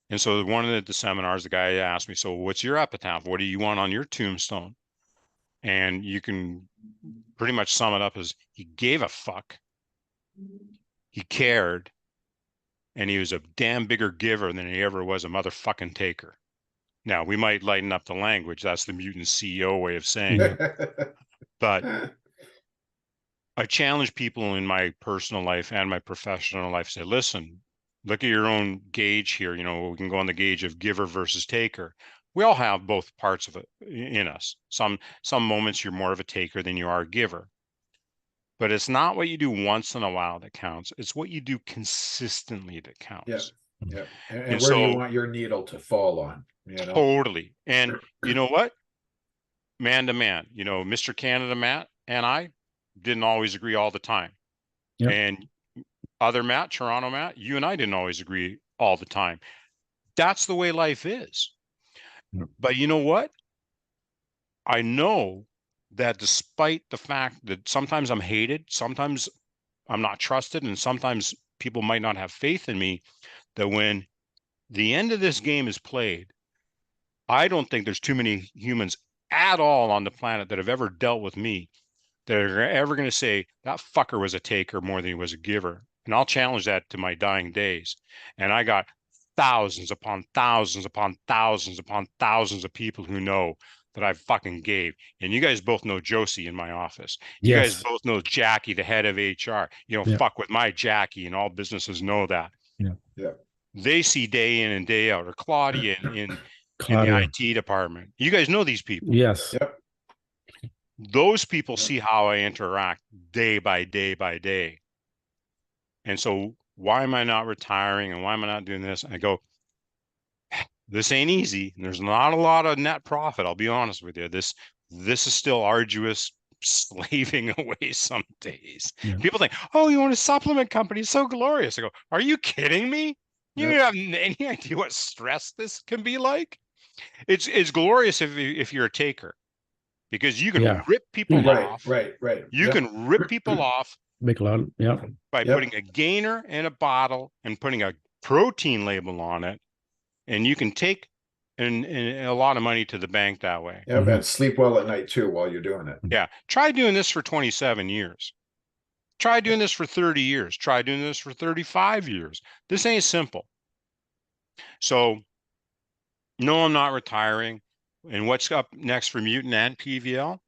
And so one of the seminars, the guy asked me, so what's your epitaph? What do you want on your tombstone? And you can pretty much sum it up as he gave a fuck, he cared, and he was a damn bigger giver than he ever was a motherfucking taker. Now, we might lighten up the language. That's the mutant CEO way of saying it. But I challenge people in my personal life and my professional life, say, listen, look at your own gauge here. You know, we can go on the gauge of giver versus taker. We all have both parts of it in us. Some moments you're more of a taker than you are a giver. But it's not what you do once in a while that counts. It's what you do consistently that Yeah. counts. Yeah. And And where do you so want your needle to fall on? You know? totally. And you know what? Man to man, you know, Mr. Canada Matt and I didn't always agree all the time. yeah, And other Matt, Toronto Matt, you and I didn't always agree all the time. That's the way life is. yeah, But you know what? I know that despite the fact that sometimes I'm hated, sometimes I'm not trusted, and sometimes people might not have faith in me, that when the end of this game is played, I don't think there's too many humans at all on the planet that have ever dealt with me that are ever going to say that fucker was a taker more than he was a giver. And I'll challenge that to my dying days. And I got thousands upon thousands upon thousands upon thousands of people who know that I fucking gave. And you guys both know Josie in my office. You guys yes, both know Jackie, the head of HR. You know, yeah, fuck with my Jackie, and all businesses know that. yeah. Yeah. They see day in and day out, or Claudia in the Claudia, IT department. You guys know these people. yes, Yep. Those people Yep. see how I interact day by day by day. And so why am I not retiring and why am I not doing this? And I go, this ain't easy. And there's not a lot of net profit. I'll be honest with you. This is still arduous, slaving away some days. Yeah. People think, oh, you own a supplement company. It's so glorious. I go, are you kidding me? You Yep. have any idea what stress this can be like? It's glorious if you're a taker, because you can Yeah. rip people off. Right. You Yep. can rip people off Make a lot. Yeah. by Yep. putting a gainer in a bottle and putting a protein label on it, and you can take and a lot of money to the bank that way. Yep. And sleep well at night too while you're doing it. Yeah. Try doing this for 27 years. Try doing this for 30 years. Try doing this for 35 years. This ain't simple. So, no, I'm not retiring. And what's up next for Mutant and PVL?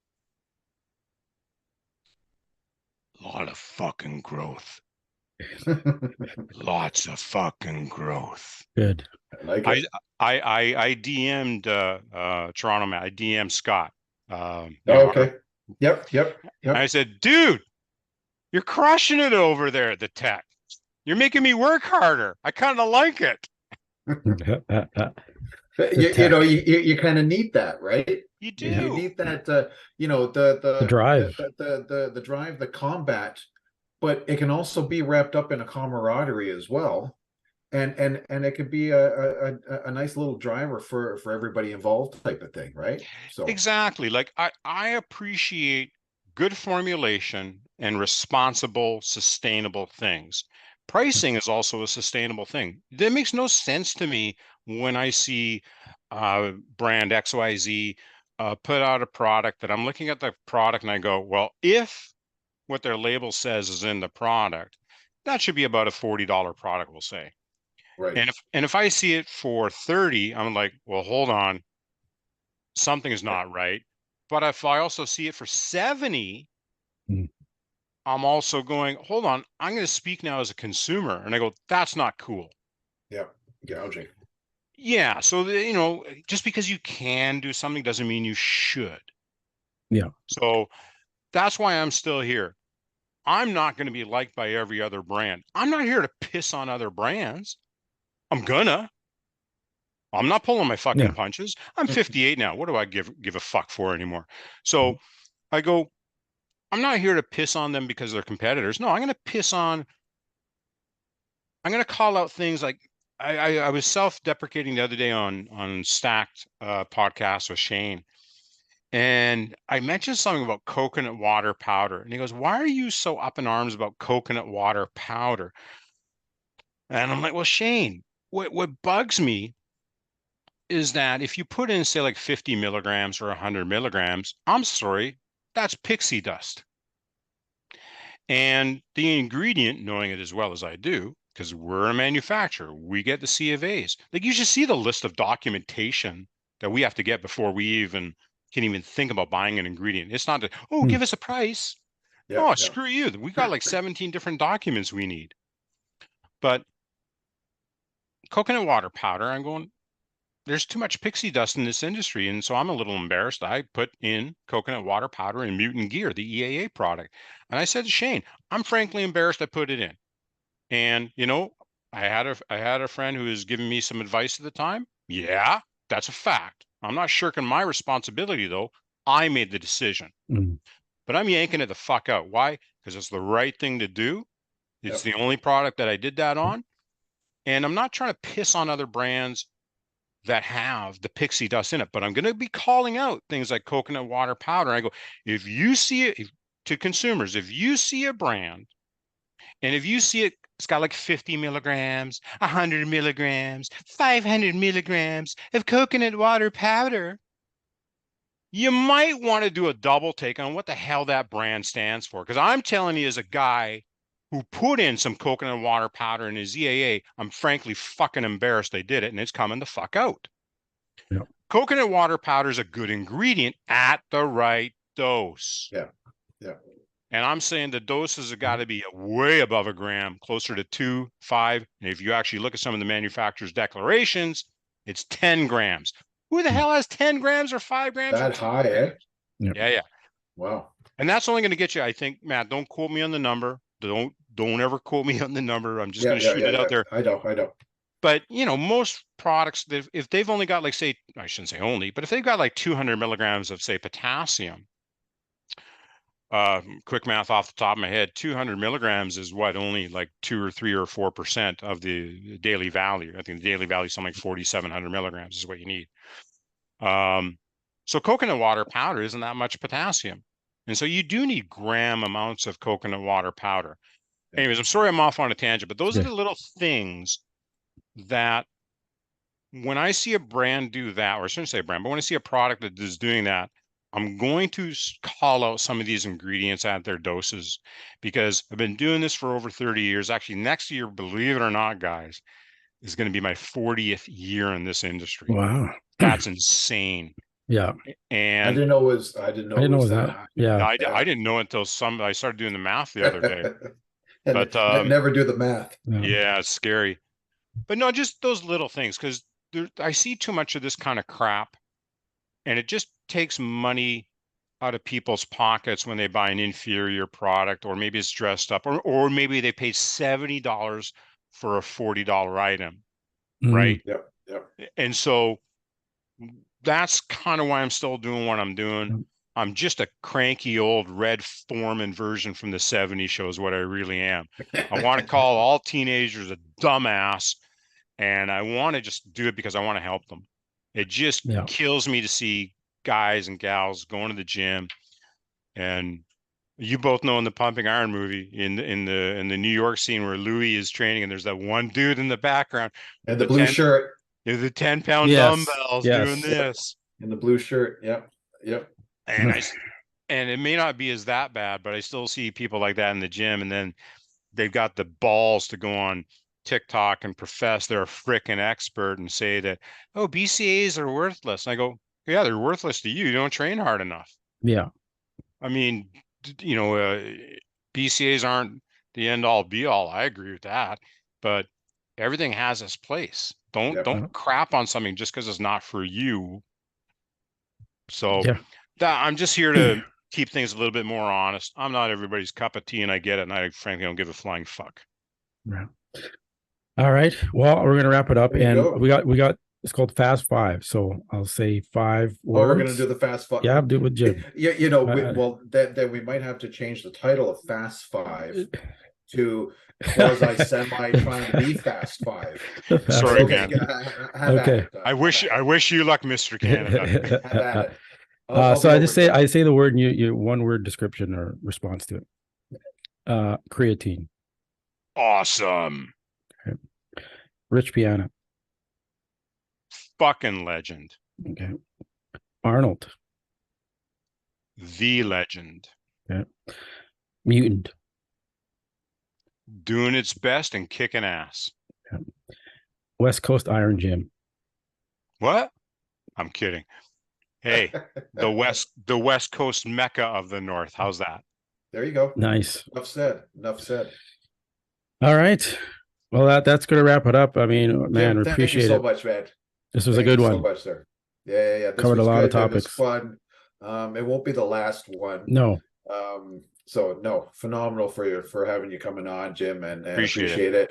A lot of fucking growth. Lots of fucking growth. Good. I like it. I DM'd Toronto, man. I DM'd Scott. Okay. Yep. I said, dude, you're crushing it over there at the tech. You're making me work harder. I kind of like it. You know, you kind of need that, right? You do. You need that, you know, the drive. the drive, the combat, but it can also be wrapped up in a camaraderie as well. And it could be a nice little driver for everybody involved type of thing, right? So Exactly. Like I appreciate good formulation and responsible, sustainable things. Pricing is also a sustainable thing. That makes no sense to me when I see brand XYZ put out a product that I'm looking at the product and I go, well, if what their label says is in the product, that should be about a $40 product, we'll say. right. And if I see it for 30, I'm like, well, hold on, something is not right. But if I also see it for 70, I'm also going, hold on, I'm going to speak now as a consumer. And I go, that's not cool. Yeah, gouging. Yeah. So, you know, just because you can do something doesn't mean you should. Yeah. So that's why I'm still here. I'm not going to be liked by every other brand. I'm not here to piss on other brands. I'm not pulling my fucking punches. I'm 58 now. What do I give a fuck for anymore? So I go, I'm not here to piss on them because they're competitors. No, I'm going to call out things like I was self-deprecating the other day on Stacked podcast with Shane. And I mentioned something about coconut water powder. And he goes, why are you so up in arms about coconut water powder? And I'm like, well, Shane, what bugs me is that if you put in, say, like 50 milligrams or 100 milligrams, I'm sorry, that's pixie dust. And the ingredient, knowing it as well as I do, because we're a manufacturer, we get the C of A's. Like, you should see the list of documentation that we have to get before we can even think about buying an ingredient. It's not that, oh, give us a price. Yeah, Screw you. We got like 17 different documents we need. But coconut water powder, I'm going, there's too much pixie dust in this industry. And so I'm a little embarrassed. I put in coconut water powder in Mutant Gear, the EAA product. And I said to Shane, I'm frankly embarrassed I put it in. And, you know, I had a friend who was giving me some advice at the time. Yeah, that's a fact. I'm not shirking my responsibility, though. I made the decision. But I'm yanking it the fuck out. Why? Because it's the right thing to do. It's the only product that I did that on. And I'm not trying to piss on other brands that have the pixie dust in it, but I'm going to be calling out things like coconut water powder. I go, if you see it, to consumers, if you see a brand and if you see it's got like 50 milligrams, 100 milligrams, 500 milligrams of coconut water powder, you might want to do a double take on what the hell that brand stands for. Because I'm telling you, as a guy who put in some coconut water powder in his EAA, I'm frankly fucking embarrassed they did it, and it's coming the fuck out. Yep. Coconut water powder is a good ingredient at the right dose. Yeah. And I'm saying the doses have got to be way above a gram, closer to 2, 5. And if you actually look at some of the manufacturer's declarations, it's 10 grams. Who the hell has 10 grams or 5 grams? That high, eh? Yeah. Wow. And that's only going to get you, I think, Matt, don't quote me on the number. Don't ever quote me on the number. I'm just Yeah, going to yeah, shoot yeah, it out yeah. there. I know. But, you know, most products, if they've only got like, say, I shouldn't say only, but if they've got like 200 milligrams of, say, potassium, quick math off the top of my head, 200 milligrams is what, only like 2 or 3 or 4% of the daily value. I think the daily value is something like 4,700 milligrams is what you need. So coconut water powder isn't that much potassium. And so you do need gram amounts of coconut water powder. Anyways, I'm sorry I'm off on a tangent, but those are the little things that when I see a brand do that, or I shouldn't say brand, but when I see a product that is doing that, I'm going to call out some of these ingredients at their doses, because I've been doing this for over 30 years. Actually, next year, believe it or not, guys, is going to be my 40th year in this industry. Wow. That's insane. Yeah. I And didn't know it was that high. Yeah. I didn't know until I started doing the math the other day. And But never do the math. yeah, it's scary. But no, just those little things, because I see too much of this kind of crap, and it just takes money out of people's pockets when they buy an inferior product, or maybe it's dressed up, or maybe they pay $70 for a $40 item, right? Yep. And so that's kind of why I'm still doing what I'm doing. I'm just a cranky old Red Foreman version from the 70s shows, what I really am. I want to call all teenagers a dumbass, and I want to just do it because I want to help them. It just kills me to see guys and gals going to the gym. And you both know in the Pumping Iron movie, in the New York scene where Louis is training, and there's that one dude in the background and the blue shirt, the 10-pound dumbbells doing this in the blue shirt. Yep. And it may not be as that bad, but I still see people like that in the gym, and then they've got the balls to go on TikTok and profess they're a frickin' expert and say that, oh, BCAAs are worthless. And I go, yeah, they're worthless to you. You don't train hard enough. Yeah. I mean, you know, BCAAs aren't the end all be all. I agree with that, but everything has its place. Don't crap on something just because it's not for you. So I'm just here to keep things a little bit more honest. I'm not everybody's cup of tea, and I get it. And I frankly don't give a flying fuck. Yeah. All right. Well, we're gonna wrap it up, and we got it's called Fast Five. So I'll say 5 words. Oh, we're gonna do the Fast Five. Yeah, I'll do it with Jim. Yeah, then we might have to change the title of Fast Five to quasi semi trying to be Fast Five. Sorry, man. Okay. I wish you luck, Mr. Canada. Have at it. So I say the word, and you one word description or response to it. Creatine. Awesome. Okay. Rich Piana. Fucking legend. Okay. Arnold. The legend. Okay. Mutant. Doing its best and kicking ass. Okay. West Coast Iron Gym. What? I'm kidding. Hey, the West Coast Mecca of the North. How's that? There you go. Nice. Enough said. All right. Well, that's going to wrap it up. I mean, man, Jim, appreciate it. Thank you so much, man. This was a good one. So much, sir. Yeah. This covered a lot of topics. It was fun. It won't be the last one. No. So no, phenomenal for having you coming on, Jim, and appreciate it.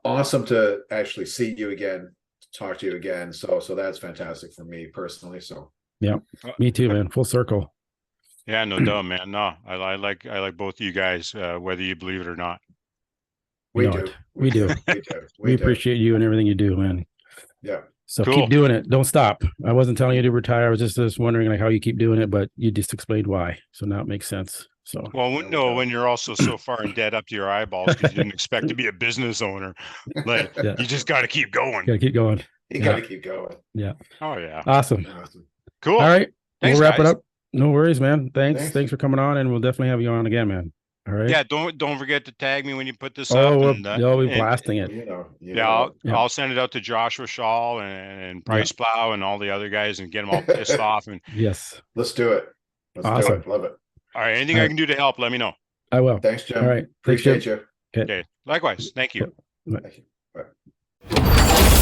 Awesome to actually see you again, talk to you again. So that's fantastic for me personally. So yeah, me too, man. Full circle. Yeah, no doubt, man. No, I like both of you guys, whether you believe it or not. We do. We appreciate you and everything you do, man. Yeah. So keep doing it. Don't stop. I wasn't telling you to retire. I was just wondering like how you keep doing it, but you just explained why. So now it makes sense. So when you're also so far in debt up to your eyeballs because you didn't expect to be a business owner, like you just got to keep going. Got to keep going. You got to keep going. Yeah. Oh yeah. Awesome. Cool. All right. Thanks, we'll wrap guys. it up. No worries, man. Thanks for coming on, and we'll definitely have you on again, man. All right. Yeah, don't forget to tag me when you put this up. You'll be blasting it. I'll send it out to Joshua Shaw and Price Plow and all the other guys and get them all pissed off. And yes, let's do it. Awesome. Do it. Love it. All right, anything I can do to help, let me know. I will. Thanks, Jim. All right, appreciate you. Okay. Likewise. Thank you. Thank you. Bye.